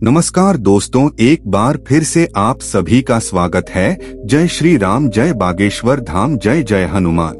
नमस्कार दोस्तों, एक बार फिर से आप सभी का स्वागत है। जय श्री राम, जय बागेश्वर धाम, जय जय हनुमान।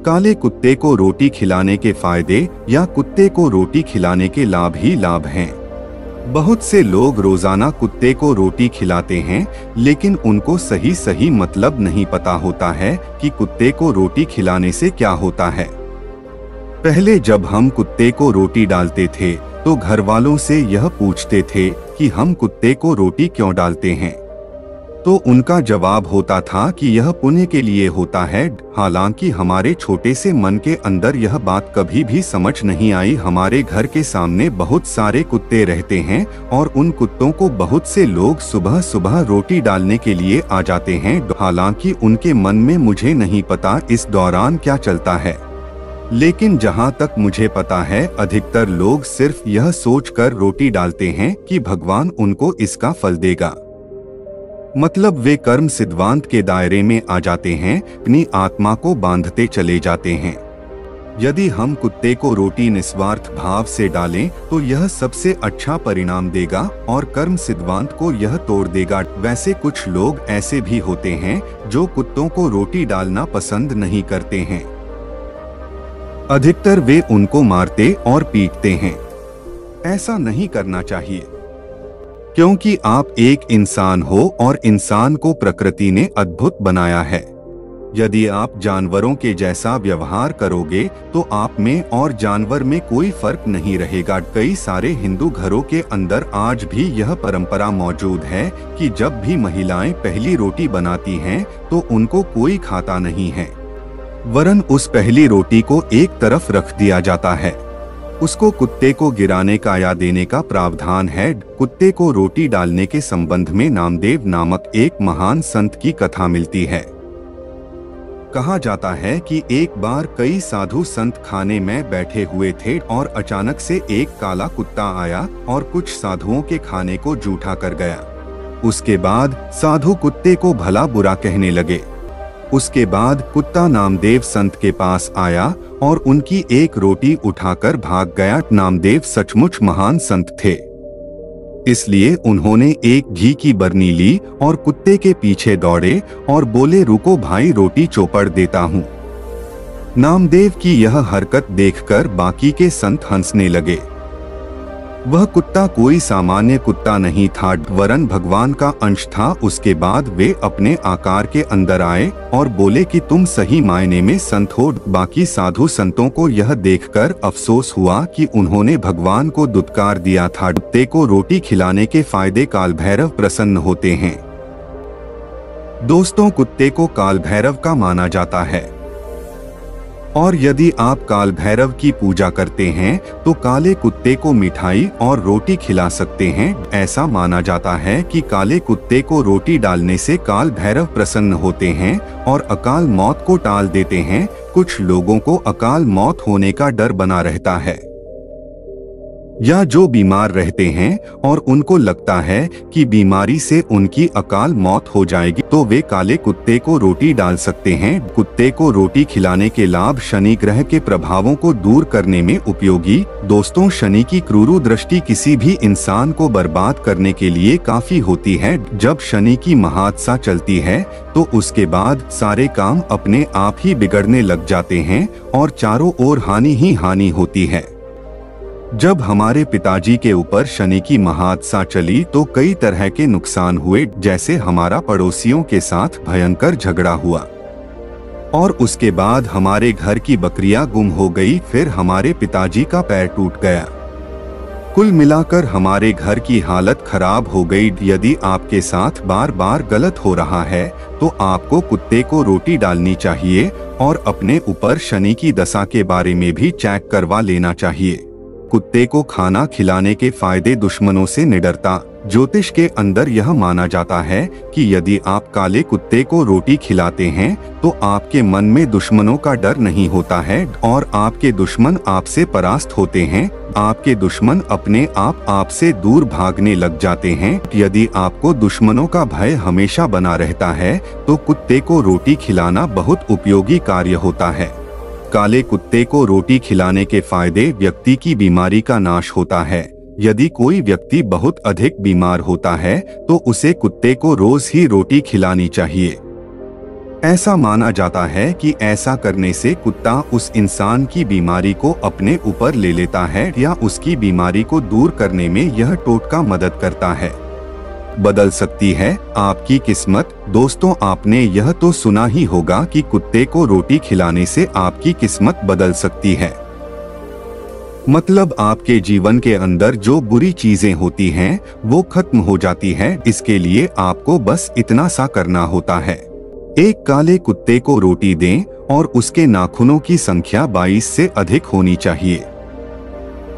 काले कुत्ते को रोटी खिलाने के फायदे या कुत्ते को रोटी खिलाने के लाभ ही लाभ हैं। बहुत से लोग रोजाना कुत्ते को रोटी खिलाते हैं, लेकिन उनको सही मतलब नहीं पता होता है कि कुत्ते को रोटी खिलाने से क्या होता है। पहले जब हम कुत्ते को रोटी डालते थे तो घर वालों से यह पूछते थे कि हम कुत्ते को रोटी क्यों डालते हैं, तो उनका जवाब होता था कि यह पुण्य के लिए होता है। हालांकि हमारे छोटे से मन के अंदर यह बात कभी भी समझ नहीं आई। हमारे घर के सामने बहुत सारे कुत्ते रहते हैं और उन कुत्तों को बहुत से लोग सुबह सुबह रोटी डालने के लिए आ जाते हैं। हालांकि उनके मन में मुझे नहीं पता इस दौरान क्या चलता है, लेकिन जहां तक मुझे पता है अधिकतर लोग सिर्फ यह सोचकर रोटी डालते हैं कि भगवान उनको इसका फल देगा। मतलब वे कर्म सिद्धांत के दायरे में आ जाते हैं, अपनी आत्मा को बांधते चले जाते हैं। यदि हम कुत्ते को रोटी निस्वार्थ भाव से डालें तो यह सबसे अच्छा परिणाम देगा और कर्म सिद्धांत को यह तोड़ देगा। वैसे कुछ लोग ऐसे भी होते हैं जो कुत्तों को रोटी डालना पसंद नहीं करते हैं। अधिकतर वे उनको मारते और पीटते हैं। ऐसा नहीं करना चाहिए, क्योंकि आप एक इंसान हो और इंसान को प्रकृति ने अद्भुत बनाया है। यदि आप जानवरों के जैसा व्यवहार करोगे तो आप में और जानवर में कोई फर्क नहीं रहेगा। कई सारे हिंदू घरों के अंदर आज भी यह परंपरा मौजूद है कि जब भी महिलाएं पहली रोटी बनाती हैं तो उनको कोई खाता नहीं है, वरन उस पहली रोटी को एक तरफ रख दिया जाता है। उसको कुत्ते को गिराने का या देने का प्रावधान है। कुत्ते को रोटी डालने के संबंध में नामदेव नामक एक महान संत की कथा मिलती है। कहा जाता है कि एक बार कई साधु संत खाने में बैठे हुए थे और अचानक से एक काला कुत्ता आया और कुछ साधुओं के खाने को जूठा कर गया। उसके बाद साधु कुत्ते को भला बुरा कहने लगे। उसके बाद कुत्ता नामदेव संत के पास आया और उनकी एक रोटी उठाकर भाग गया। नामदेव सचमुच महान संत थे, इसलिए उन्होंने एक घी की बरनी ली और कुत्ते के पीछे दौड़े और बोले, रुको भाई, रोटी चौपड़ देता हूँ। नामदेव की यह हरकत देखकर बाकी के संत हंसने लगे। वह कुत्ता कोई सामान्य कुत्ता नहीं था, वरन भगवान का अंश था। उसके बाद वे अपने आकार के अंदर आए और बोले कि तुम सही मायने में संत हो। बाकी साधु संतों को यह देखकर अफसोस हुआ कि उन्होंने भगवान को दुत्कार दिया था। कुत्ते को रोटी खिलाने के फायदे। काल भैरव प्रसन्न होते हैं। दोस्तों, कुत्ते को काल भैरव का माना जाता है और यदि आप काल भैरव की पूजा करते हैं तो काले कुत्ते को मिठाई और रोटी खिला सकते हैं। ऐसा माना जाता है कि काले कुत्ते को रोटी डालने से काल भैरव प्रसन्न होते हैं और अकाल मौत को टाल देते हैं। कुछ लोगों को अकाल मौत होने का डर बना रहता है, या जो बीमार रहते हैं और उनको लगता है कि बीमारी से उनकी अकाल मौत हो जाएगी, तो वे काले कुत्ते को रोटी डाल सकते हैं। कुत्ते को रोटी खिलाने के लाभ। शनि ग्रह के प्रभावों को दूर करने में उपयोगी। दोस्तों, शनि की क्रूर दृष्टि किसी भी इंसान को बर्बाद करने के लिए काफी होती है। जब शनि की महादशा चलती है तो उसके बाद सारे काम अपने आप ही बिगड़ने लग जाते हैं और चारों ओर हानि ही हानि होती है। जब हमारे पिताजी के ऊपर शनि की महादशा चली तो कई तरह के नुकसान हुए, जैसे हमारा पड़ोसियों के साथ भयंकर झगड़ा हुआ और उसके बाद हमारे घर की बकरियां गुम हो गई। फिर हमारे पिताजी का पैर टूट गया। कुल मिलाकर हमारे घर की हालत खराब हो गई। यदि आपके साथ बार बार गलत हो रहा है तो आपको कुत्ते को रोटी डालनी चाहिए और अपने ऊपर शनि की दशा के बारे में भी चेक करवा लेना चाहिए। कुत्ते को खाना खिलाने के फायदे। दुश्मनों से निडरता। ज्योतिष के अंदर यह माना जाता है कि यदि आप काले कुत्ते को रोटी खिलाते हैं तो आपके मन में दुश्मनों का डर नहीं होता है और आपके दुश्मन आपसे परास्त होते हैं। आपके दुश्मन अपने आप आपसे दूर भागने लग जाते हैं। यदि आपको दुश्मनों का भय हमेशा बना रहता है तो कुत्ते को रोटी खिलाना बहुत उपयोगी कार्य होता है। काले कुत्ते को रोटी खिलाने के फायदे। व्यक्ति की बीमारी का नाश होता है। यदि कोई व्यक्ति बहुत अधिक बीमार होता है तो उसे कुत्ते को रोज ही रोटी खिलानी चाहिए। ऐसा माना जाता है कि ऐसा करने से कुत्ता उस इंसान की बीमारी को अपने ऊपर ले लेता है या उसकी बीमारी को दूर करने में यह टोटका मदद करता है। बदल सकती है आपकी किस्मत। दोस्तों, आपने यह तो सुना ही होगा कि कुत्ते को रोटी खिलाने से आपकी किस्मत बदल सकती है। मतलब आपके जीवन के अंदर जो बुरी चीजें होती हैं वो खत्म हो जाती है। इसके लिए आपको बस इतना सा करना होता है, एक काले कुत्ते को रोटी दें और उसके नाखूनों की संख्या 22 से अधिक होनी चाहिए।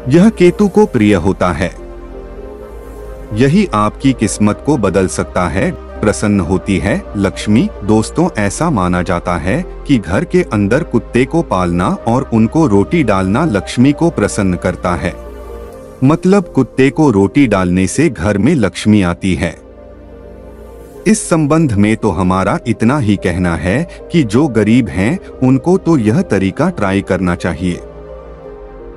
यह केतु को प्रिय होता है। यही आपकी किस्मत को बदल सकता है। प्रसन्न होती है लक्ष्मी। दोस्तों, ऐसा माना जाता है कि घर के अंदर कुत्ते को पालना और उनको रोटी डालना लक्ष्मी को प्रसन्न करता है। मतलब कुत्ते को रोटी डालने से घर में लक्ष्मी आती है। इस संबंध में तो हमारा इतना ही कहना है कि जो गरीब हैं उनको तो यह तरीका ट्राई करना चाहिए,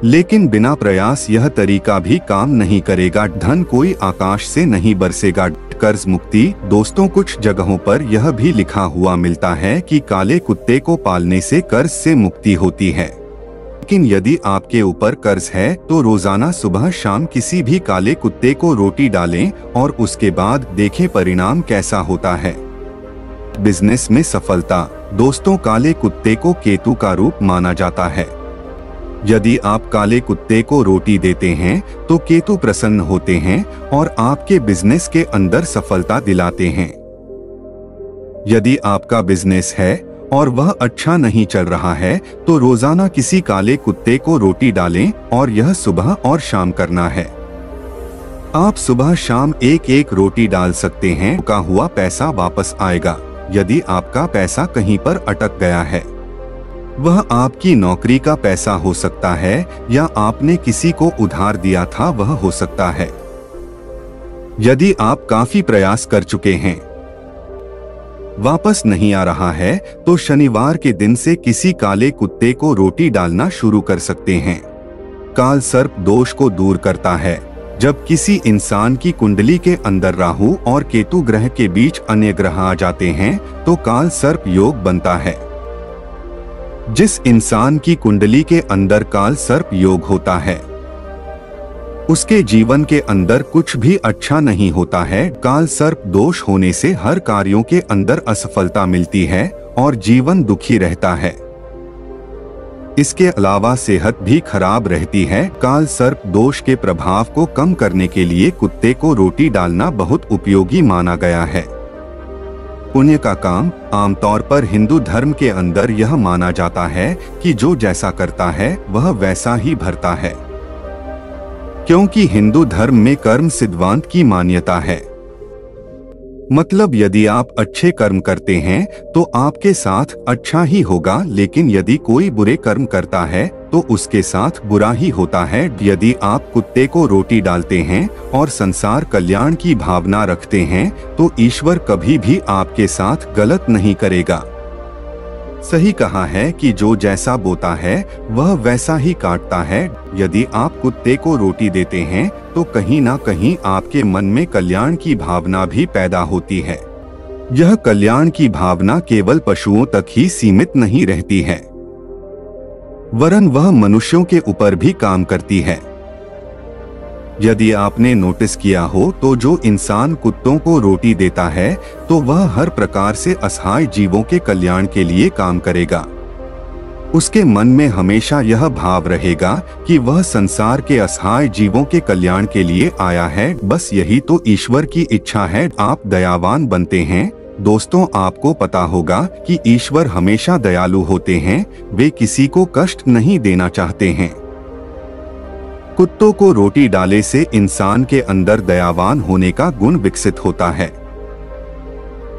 लेकिन बिना प्रयास यह तरीका भी काम नहीं करेगा। धन कोई आकाश से नहीं बरसेगा। कर्ज मुक्ति। दोस्तों, कुछ जगहों पर यह भी लिखा हुआ मिलता है कि काले कुत्ते को पालने से कर्ज से मुक्ति होती है। लेकिन यदि आपके ऊपर कर्ज है तो रोजाना सुबह शाम किसी भी काले कुत्ते को रोटी डालें और उसके बाद देखें परिणाम कैसा होता है। बिजनेस में सफलता। दोस्तों, काले कुत्ते को केतु का रूप माना जाता है। यदि आप काले कुत्ते को रोटी देते हैं तो केतु प्रसन्न होते हैं और आपके बिजनेस के अंदर सफलता दिलाते हैं। यदि आपका बिजनेस है और वह अच्छा नहीं चल रहा है तो रोजाना किसी काले कुत्ते को रोटी डालें और यह सुबह और शाम करना है। आप सुबह शाम एक एक रोटी डाल सकते हैं। रुका हुआ पैसा वापस आएगा। यदि आपका पैसा कहीं पर अटक गया है, वह आपकी नौकरी का पैसा हो सकता है या आपने किसी को उधार दिया था वह हो सकता है। यदि आप काफी प्रयास कर चुके हैं, वापस नहीं आ रहा है, तो शनिवार के दिन से किसी काले कुत्ते को रोटी डालना शुरू कर सकते हैं। काल सर्प दोष को दूर करता है। जब किसी इंसान की कुंडली के अंदर राहु और केतु ग्रह के बीच अन्य ग्रह आ जाते हैं तो काल सर्प योग बनता है। जिस इंसान की कुंडली के अंदर काल सर्प योग होता है उसके जीवन के अंदर कुछ भी अच्छा नहीं होता है। काल सर्प दोष होने से हर कार्यों के अंदर असफलता मिलती है और जीवन दुखी रहता है। इसके अलावा सेहत भी खराब रहती है। काल सर्प दोष के प्रभाव को कम करने के लिए कुत्ते को रोटी डालना बहुत उपयोगी माना गया है। पुण्य का काम। आमतौर पर हिंदू धर्म के अंदर यह माना जाता है कि जो जैसा करता है वह वैसा ही भरता है, क्योंकि हिंदू धर्म में कर्म सिद्धांत की मान्यता है। मतलब यदि आप अच्छे कर्म करते हैं तो आपके साथ अच्छा ही होगा, लेकिन यदि कोई बुरे कर्म करता है तो उसके साथ बुरा ही होता है। यदि आप कुत्ते को रोटी डालते हैं और संसार कल्याण की भावना रखते हैं तो ईश्वर कभी भी आपके साथ गलत नहीं करेगा। सही कहा है कि जो जैसा बोता है वह वैसा ही काटता है। यदि आप कुत्ते को रोटी देते हैं तो कहीं ना कहीं आपके मन में कल्याण की भावना भी पैदा होती है। यह कल्याण की भावना केवल पशुओं तक ही सीमित नहीं रहती है, वरन वह मनुष्यों के ऊपर भी काम करती है। यदि आपने नोटिस किया हो तो जो इंसान कुत्तों को रोटी देता है तो वह हर प्रकार से असहाय जीवों के कल्याण के लिए काम करेगा। उसके मन में हमेशा यह भाव रहेगा कि वह संसार के असहाय जीवों के कल्याण के लिए आया है। बस यही तो ईश्वर की इच्छा है। आप दयावान बनते हैं। दोस्तों, आपको पता होगा कि ईश्वर हमेशा दयालु होते हैं। वे किसी को कष्ट नहीं देना चाहते हैं। कुत्तों को रोटी डाले से इंसान के अंदर दयावान होने का गुण विकसित होता है।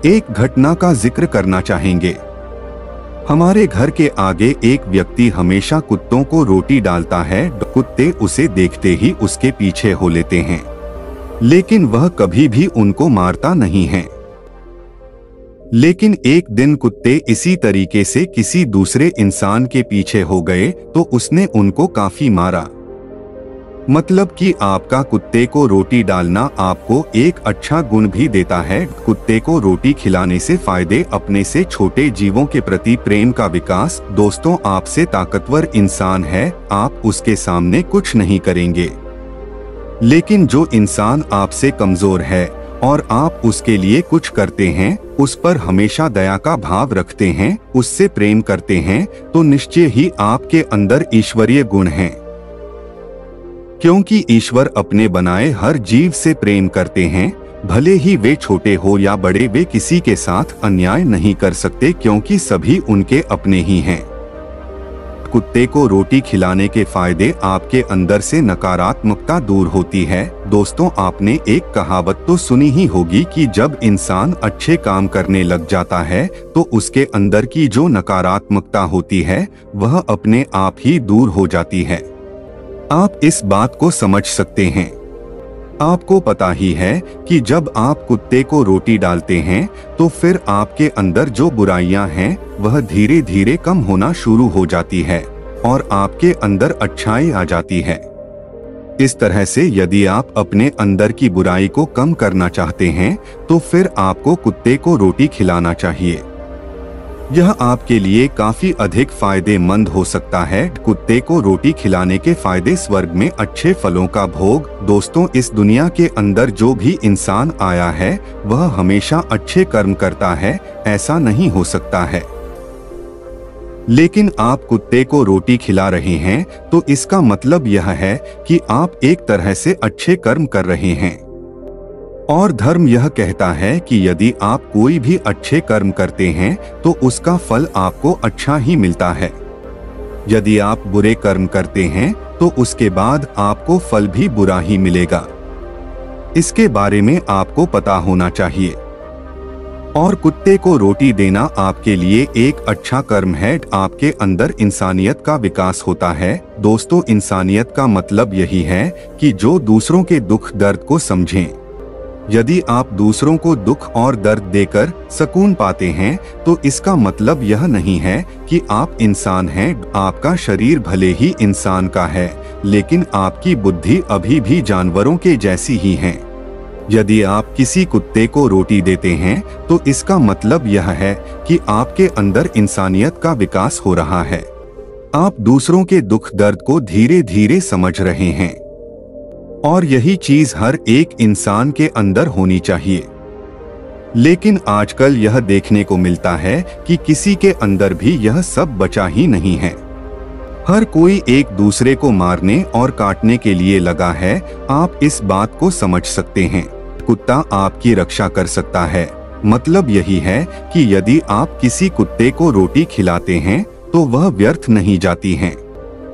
एक घटना का जिक्र करना चाहेंगे। हमारे घर के आगे एक व्यक्ति हमेशा कुत्तों को रोटी डालता है। कुत्ते उसे देखते ही उसके पीछे हो लेते हैं, लेकिन वह कभी भी उनको मारता नहीं है। लेकिन एक दिन कुत्ते इसी तरीके से किसी दूसरे इंसान के पीछे हो गए तो उसने उनको काफी मारा। मतलब कि आपका कुत्ते को रोटी डालना आपको एक अच्छा गुण भी देता है। कुत्ते को रोटी खिलाने से फायदे: अपने से छोटे जीवों के प्रति प्रेम का विकास। दोस्तों, आपसे ताकतवर इंसान है, आप उसके सामने कुछ नहीं करेंगे, लेकिन जो इंसान आपसे कमजोर है और आप उसके लिए कुछ करते हैं, उस पर हमेशा दया का भाव रखते हैं, उससे प्रेम करते हैं, तो निश्चय ही आपके अंदर ईश्वरीय गुण हैं। क्योंकि ईश्वर अपने बनाए हर जीव से प्रेम करते हैं, भले ही वे छोटे हो या बड़े, वे किसी के साथ अन्याय नहीं कर सकते, क्योंकि सभी उनके अपने ही हैं। कुत्ते को रोटी खिलाने के फायदे: आपके अंदर से नकारात्मकता दूर होती है। दोस्तों, आपने एक कहावत तो सुनी ही होगी कि जब इंसान अच्छे काम करने लग जाता है तो उसके अंदर की जो नकारात्मकता होती है वह अपने आप ही दूर हो जाती है। आप इस बात को समझ सकते हैं। आपको पता ही है कि जब आप कुत्ते को रोटी डालते हैं तो फिर आपके अंदर जो बुराइयां हैं वह धीरे धीरे कम होना शुरू हो जाती है और आपके अंदर अच्छाई आ जाती है। इस तरह से यदि आप अपने अंदर की बुराई को कम करना चाहते हैं तो फिर आपको कुत्ते को रोटी खिलाना चाहिए। यह आपके लिए काफी अधिक फायदेमंद हो सकता है। कुत्ते को रोटी खिलाने के फायदे: स्वर्ग में अच्छे फलों का भोग। दोस्तों, इस दुनिया के अंदर जो भी इंसान आया है वह हमेशा अच्छे कर्म करता है, ऐसा नहीं हो सकता है। लेकिन आप कुत्ते को रोटी खिला रहे हैं तो इसका मतलब यह है कि आप एक तरह से अच्छे कर्म कर रहे हैं। और धर्म यह कहता है कि यदि आप कोई भी अच्छे कर्म करते हैं तो उसका फल आपको अच्छा ही मिलता है। यदि आप बुरे कर्म करते हैं तो उसके बाद आपको फल भी बुरा ही मिलेगा। इसके बारे में आपको पता होना चाहिए। और कुत्ते को रोटी देना आपके लिए एक अच्छा कर्म है। आपके अंदर इंसानियत का विकास होता है। दोस्तों, इंसानियत का मतलब यही है कि जो दूसरों के दुख दर्द को समझें। यदि आप दूसरों को दुख और दर्द देकर सुकून पाते हैं तो इसका मतलब यह नहीं है कि आप इंसान हैं। आपका शरीर भले ही इंसान का है, लेकिन आपकी बुद्धि अभी भी जानवरों के जैसी ही है। यदि आप किसी कुत्ते को रोटी देते हैं तो इसका मतलब यह है कि आपके अंदर इंसानियत का विकास हो रहा है। आप दूसरों के दुख दर्द को धीरे धीरे समझ रहे हैं और यही चीज हर एक इंसान के अंदर होनी चाहिए। लेकिन आजकल यह देखने को मिलता है कि किसी के अंदर भी यह सब बचा ही नहीं है। हर कोई एक दूसरे को मारने और काटने के लिए लगा है। आप इस बात को समझ सकते हैं। कुत्ता आपकी रक्षा कर सकता है। मतलब यही है कि यदि आप किसी कुत्ते को रोटी खिलाते हैं तो वह व्यर्थ नहीं जाती हैं।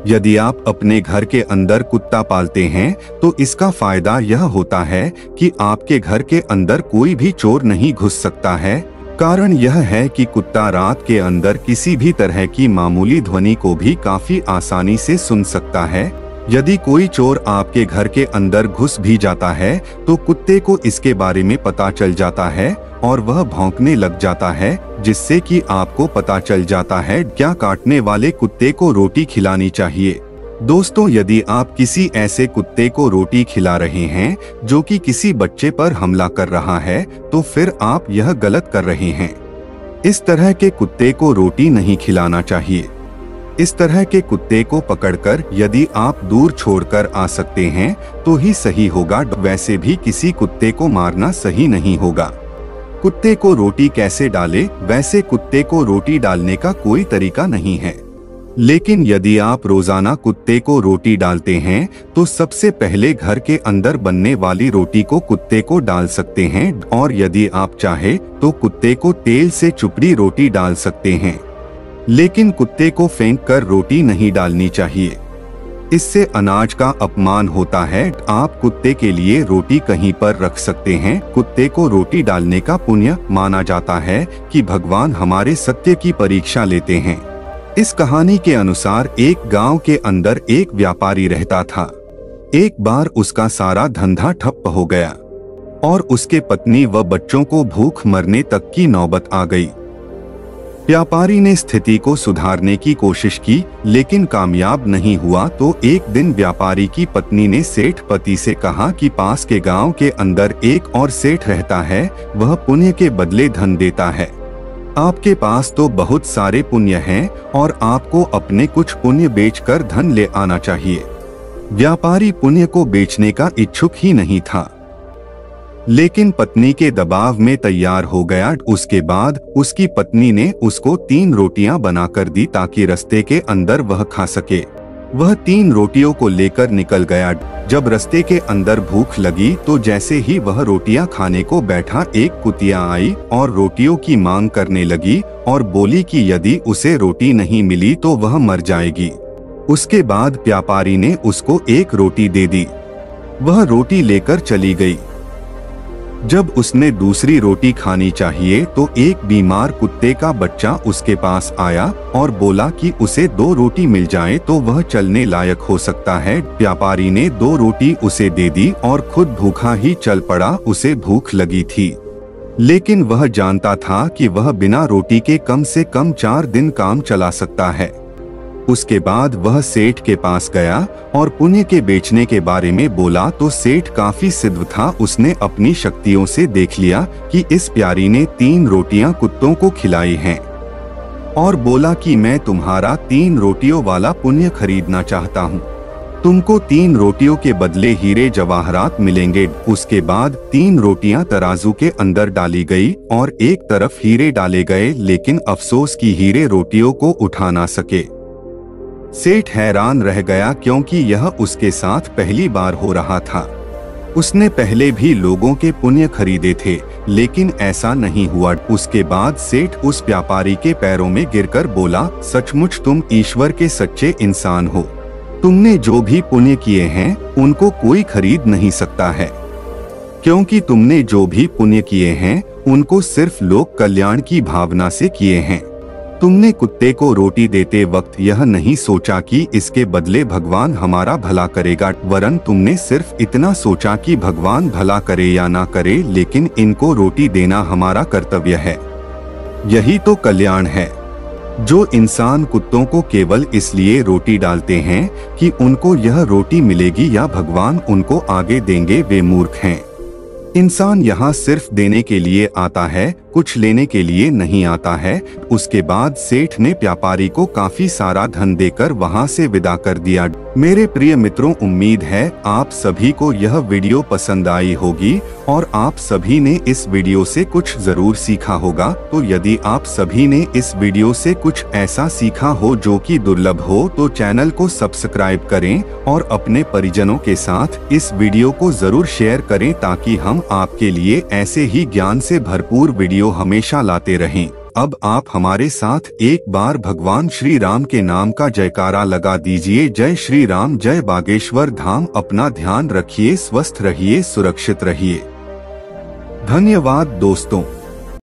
यदि आप अपने घर के अंदर कुत्ता पालते हैं तो इसका फायदा यह होता है कि आपके घर के अंदर कोई भी चोर नहीं घुस सकता है। कारण यह है कि कुत्ता रात के अंदर किसी भी तरह की मामूली ध्वनि को भी काफी आसानी से सुन सकता है। यदि कोई चोर आपके घर के अंदर घुस भी जाता है तो कुत्ते को इसके बारे में पता चल जाता है और वह भौंकने लग जाता है, जिससे कि आपको पता चल जाता है क्या काटने वाले कुत्ते को रोटी खिलानी चाहिए। दोस्तों, यदि आप किसी ऐसे कुत्ते को रोटी खिला रहे हैं जो कि किसी बच्चे पर हमला कर रहा है तो फिर आप यह गलत कर रहे हैं। इस तरह के कुत्ते को रोटी नहीं खिलाना चाहिए। इस तरह के कुत्ते को पकड़कर यदि आप दूर छोड़कर आ सकते हैं तो ही सही होगा। वैसे भी किसी कुत्ते को मारना सही नहीं होगा। कुत्ते को रोटी कैसे डालें? वैसे कुत्ते को रोटी डालने का कोई तरीका नहीं है, लेकिन यदि आप रोजाना कुत्ते को रोटी डालते हैं तो सबसे पहले घर के अंदर बनने वाली रोटी को कुत्ते को डाल सकते हैं और यदि आप चाहे तो कुत्ते को तेल से चुपड़ी रोटी डाल सकते हैं, लेकिन कुत्ते को फेंक कर रोटी नहीं डालनी चाहिए। इससे अनाज का अपमान होता है। आप कुत्ते के लिए रोटी कहीं पर रख सकते हैं। कुत्ते को रोटी डालने का पुण्य माना जाता है कि भगवान हमारे सत्य की परीक्षा लेते हैं। इस कहानी के अनुसार एक गांव के अंदर एक व्यापारी रहता था। एक बार उसका सारा धंधा ठप्प हो गया और उसके पत्नी व बच्चों को भूख मरने तक की नौबत आ गई। व्यापारी ने स्थिति को सुधारने की कोशिश की, लेकिन कामयाब नहीं हुआ। तो एक दिन व्यापारी की पत्नी ने सेठ पति से कहा कि पास के गांव के अंदर एक और सेठ रहता है, वह पुण्य के बदले धन देता है। आपके पास तो बहुत सारे पुण्य हैं और आपको अपने कुछ पुण्य बेचकर धन ले आना चाहिए। व्यापारी पुण्य को बेचने का इच्छुक ही नहीं था, लेकिन पत्नी के दबाव में तैयार हो गया। उसके बाद उसकी पत्नी ने उसको 3 रोटियां बनाकर दी ताकि रास्ते के अंदर वह खा सके। वह 3 रोटियों को लेकर निकल गया। जब रास्ते के अंदर भूख लगी तो जैसे ही वह रोटियां खाने को बैठा, एक कुतिया आई और रोटियों की मांग करने लगी और बोली कि यदि उसे रोटी नहीं मिली तो वह मर जाएगी। उसके बाद व्यापारी ने उसको एक रोटी दे दी। वह रोटी लेकर चली गई। जब उसने दूसरी रोटी खानी चाहिए तो एक बीमार कुत्ते का बच्चा उसके पास आया और बोला कि उसे 2 रोटी मिल जाए तो वह चलने लायक हो सकता है। व्यापारी ने 2 रोटी उसे दे दी और खुद भूखा ही चल पड़ा। उसे भूख लगी थी, लेकिन वह जानता था कि वह बिना रोटी के कम से कम 4 दिन काम चला सकता है। उसके बाद वह सेठ के पास गया और पुण्य के बेचने के बारे में बोला तो सेठ काफी सिद्ध था। उसने अपनी शक्तियों से देख लिया कि इस प्यारी ने 3 रोटियां कुत्तों को खिलाई हैं और बोला कि मैं तुम्हारा 3 रोटियों वाला पुण्य खरीदना चाहता हूँ। तुमको 3 रोटियों के बदले हीरे जवाहरात मिलेंगे। उसके बाद 3 रोटियां तराजू के अंदर डाली गई और एक तरफ हीरे डाले गए, लेकिन अफसोस कि हीरे रोटियों को उठा ना सके। सेठ हैरान रह गया क्योंकि यह उसके साथ पहली बार हो रहा था। उसने पहले भी लोगों के पुण्य खरीदे थे, लेकिन ऐसा नहीं हुआ। उसके बाद सेठ उस व्यापारी के पैरों में गिरकर बोला, सचमुच तुम ईश्वर के सच्चे इंसान हो। तुमने जो भी पुण्य किए हैं उनको कोई खरीद नहीं सकता है, क्योंकि तुमने जो भी पुण्य किए हैं उनको सिर्फ लोक कल्याण की भावना से किए हैं। तुमने कुत्ते को रोटी देते वक्त यह नहीं सोचा कि इसके बदले भगवान हमारा भला करेगा, वरन तुमने सिर्फ इतना सोचा कि भगवान भला करे या ना करे, लेकिन इनको रोटी देना हमारा कर्तव्य है। यही तो कल्याण है। जो इंसान कुत्तों को केवल इसलिए रोटी डालते हैं कि उनको यह रोटी मिलेगी या भगवान उनको आगे देंगे, वे मूर्ख हैं। इंसान यहाँ सिर्फ देने के लिए आता है, कुछ लेने के लिए नहीं आता है। उसके बाद सेठ ने व्यापारी को काफी सारा धन देकर वहाँ से विदा कर दिया। मेरे प्रिय मित्रों, उम्मीद है आप सभी को यह वीडियो पसंद आई होगी और आप सभी ने इस वीडियो से कुछ जरूर सीखा होगा। तो यदि आप सभी ने इस वीडियो से कुछ ऐसा सीखा हो जो कि दुर्लभ हो तो चैनल को सब्सक्राइब करें और अपने परिजनों के साथ इस वीडियो को जरूर शेयर करें ताकि हम आपके लिए ऐसे ही ज्ञान से भरपूर वीडियो हमेशा लाते रहें। अब आप हमारे साथ एक बार भगवान श्री राम के नाम का जयकारा लगा दीजिए। जय श्री राम, जय बागेश्वर धाम। अपना ध्यान रखिए, स्वस्थ रहिए, सुरक्षित रहिए। धन्यवाद दोस्तों।